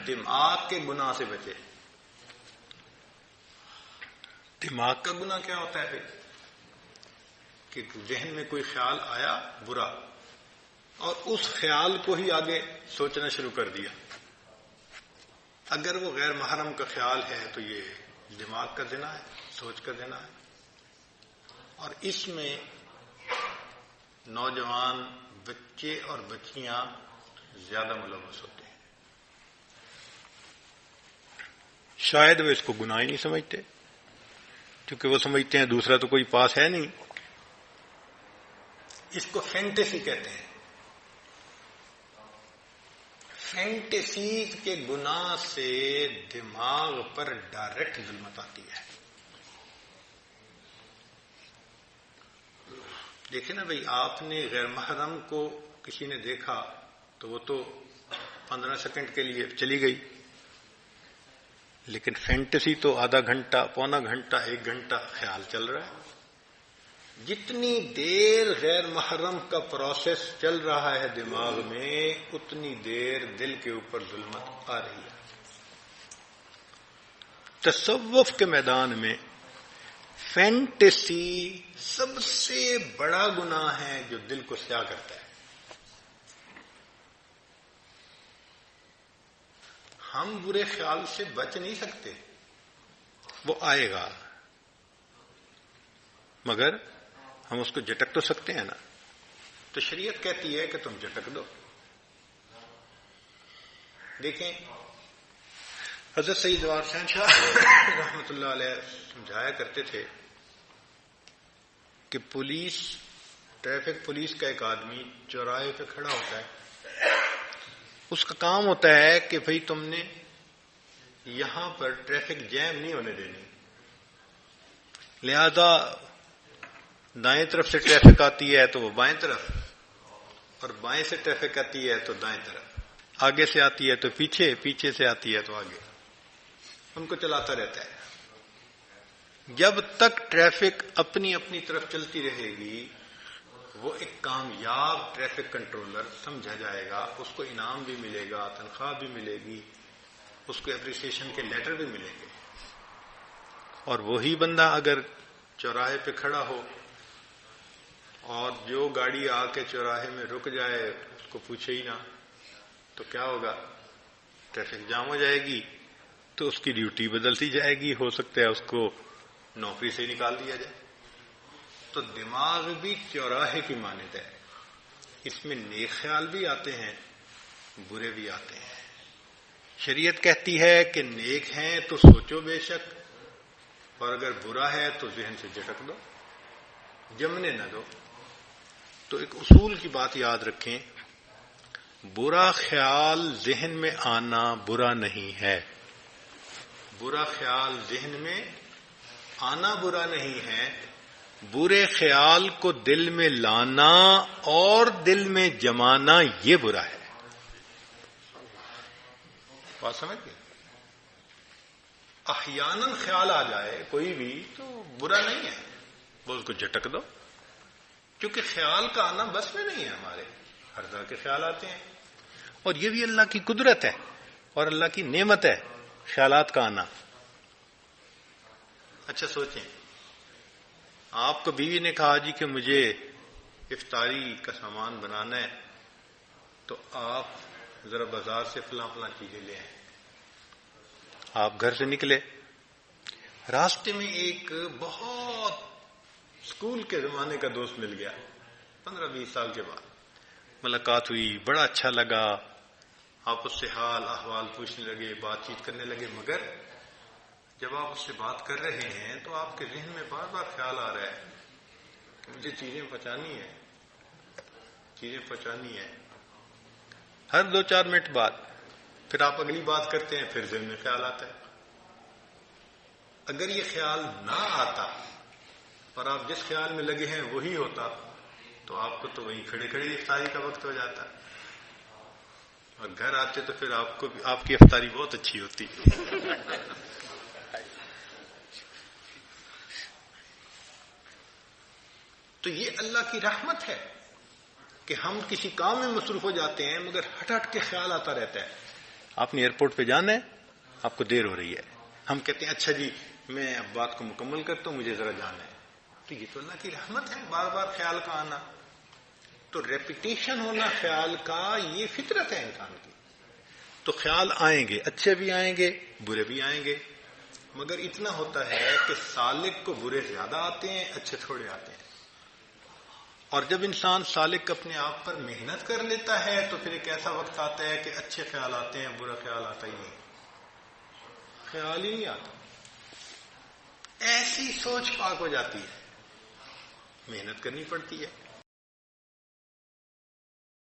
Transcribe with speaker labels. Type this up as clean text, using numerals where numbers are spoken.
Speaker 1: دماغ کے گناہ سے بچے. دماغ کا گناہ کیا ہوتا ہے پھر؟ کہ ذہن میں کوئی خیال آیا برا اور اس خیال کو ہی آگے سوچنا شروع کر دیا. اگر وہ غیر محرم کا خیال ہے تو یہ دماغ کا زنا ہے، سوچ کا زنا ہے. اور اس میں نوجوان بچے اور بچیاں زیادہ ملوث ہوتے ہیں. شاید وہ اس کو گناہ ہی نہیں سمجھتے، کیونکہ وہ سمجھتے ہیں دوسرا تو کوئی پاس ہے نہیں. اس کو فینٹیسی کہتے ہیں. فینٹیسی کے گناہ سے دماغ پر ڈائریکٹ ظلمت آتی ہے. دیکھیں نا بھئی، آپ نے غیر محرم کو کسی نے دیکھا تو وہ تو 15 سیکنڈ کے لیے چلی گئی، لیکن فینٹیسی تو آدھا گھنٹہ، پونا گھنٹہ، 1 گھنٹہ خیال چل رہا ہے. جتنی دیر غیر محرم کا پروسیس چل رہا ہے دماغ میں، اتنی دیر دل کے اوپر ظلمت آ رہی ہے. تصوف کے میدان میں فینٹیسی سب سے بڑا گناہ ہے جو دل کو سیاہ کرتا ہے. ہم برے خیال سے بچ نہیں سکتے، وہ آئے گا، مگر ہم اس کو جھٹک تو سکتے ہیں نا. تو شریعت کہتی ہے کہ تم جھٹک دو. دیکھیں حضرت سید جوار حسین شاہ رحمۃ اللہ علیہ سمجھایا کرتے تھے کہ ٹریفک پولیس کا ایک آدمی چوراہے پہ کھڑا ہوتا ہے. اس کا کام ہوتا ہے کہ بھئی تم نے یہاں پر ٹریفک جیم نہیں ہونے دینی، لہذا دائیں طرف سے ٹریفک آتی ہے تو وہ بائیں طرف، اور بائیں سے ٹریفک آتی ہے تو دائیں طرف، آگے سے آتی ہے تو پیچھے، پیچھے سے آتی ہے تو آگے، ان کو چلاتا رہتا ہے. جب تک ٹریفک اپنی اپنی طرف چلتی رہے گی وہ ایک کامیاب ٹریفک کنٹرولر سمجھا جائے گا. اس کو انعام بھی ملے گا، تنخواہ بھی ملے گی، اس کو اپریسیشن کے لیٹر بھی ملیں گے. اور وہی بندہ اگر چوراہے پہ کھڑا ہو اور جو گاڑی آ کے چوراہے میں رک جائے اس کو پوچھے ہی نہ، تو کیا ہوگا؟ ٹریفک جام ہو جائے گی، تو اس کی ڈیوٹی بدلتی جائے گی، ہو سکتا ہے اس کو نوکری سے نکال دیا جائے. تو دماغ بھی چوراہے کی مانند ہے، اس میں نیک خیال بھی آتے ہیں، برے بھی آتے ہیں. شریعت کہتی ہے کہ نیک ہیں تو سوچو بے شک، اور اگر برا ہے تو ذہن سے جھٹک دو، جمنے نہ دو. تو ایک اصول کی بات یاد رکھیں، برا خیال ذہن میں آنا برا نہیں ہے. برا خیال ذہن میں آنا برا نہیں ہے، برے خیال کو دل میں لانا اور دل میں جمانا یہ برا ہے. بات سمجھ گئے؟ احیاناً خیال آ جائے کوئی بھی تو برا نہیں ہے، وہ اس کو جھٹک دو، کیونکہ خیال کا آنا بس میں نہیں ہے ہمارے. ہر طرح کے خیال آتے ہیں، اور یہ بھی اللہ کی قدرت ہے اور اللہ کی نعمت ہے خیالات کا آنا. اچھا سوچیں، آپ کو بیوی نے کہا جی کہ مجھے افطاری کا سامان بنانا ہے، تو آپ ذرا بازار سے فلاں فلاں چیزیں لے آئیں. آپ گھر سے نکلے، راستے میں ایک بہت اسکول کے زمانے کا دوست مل گیا. 15-20 سال کے بعد ملاقات ہوئی، بڑا اچھا لگا، آپ اس سے حال احوال پوچھنے لگے، بات چیت کرنے لگے. مگر جب آپ اس سے بات کر رہے ہیں تو آپ کے ذہن میں بار بار خیال آ رہا ہے کہ مجھے چیزیں پہنچانی ہے. ہر 2-4 منٹ بعد پھر آپ اگلی بات کرتے ہیں، پھر ذہن میں خیال آتا ہے. اگر یہ خیال نہ آتا اور آپ جس خیال میں لگے ہیں وہی ہوتا تو آپ کو تو وہیں کھڑے کھڑے افطاری کا وقت ہو جاتا، اور گھر آتے تو پھر آپ کی افطاری بہت اچھی ہوتی. تو یہ اللہ کی رحمت ہے کہ ہم کسی کام میں مصروف ہو جاتے ہیں مگر ہٹ ہٹ کے خیال آتا رہتا ہے. آپ نے ایئرپورٹ پہ جانا ہے، آپ کو دیر ہو رہی ہے، ہم کہتے ہیں اچھا جی میں اب بات کو مکمل کرتا ہوں، مجھے ذرا جانا ہے. تو یہ تو اللہ کی رحمت ہے، بار بار خیال کا آنا. تو ریپیٹیشن ہونا خیال کا یہ فطرت ہے انسان کی. تو خیال آئیں گے، اچھے بھی آئیں گے، برے بھی آئیں گے، مگر اتنا ہوتا ہے کہ سالک کو برے زیادہ آتے ہیں، اچھے تھوڑے آتے ہیں. اور جب انسان سالک اپنے آپ پر محنت کر لیتا ہے تو پھر ایک ایسا وقت آتا ہے کہ اچھے خیال آتے ہیں، برا خیال آتا ہی نہیں، خیال ہی نہیں آتا. ایسی سوچ پاک ہو جاتی ہے. محنت کرنی پڑتی ہے.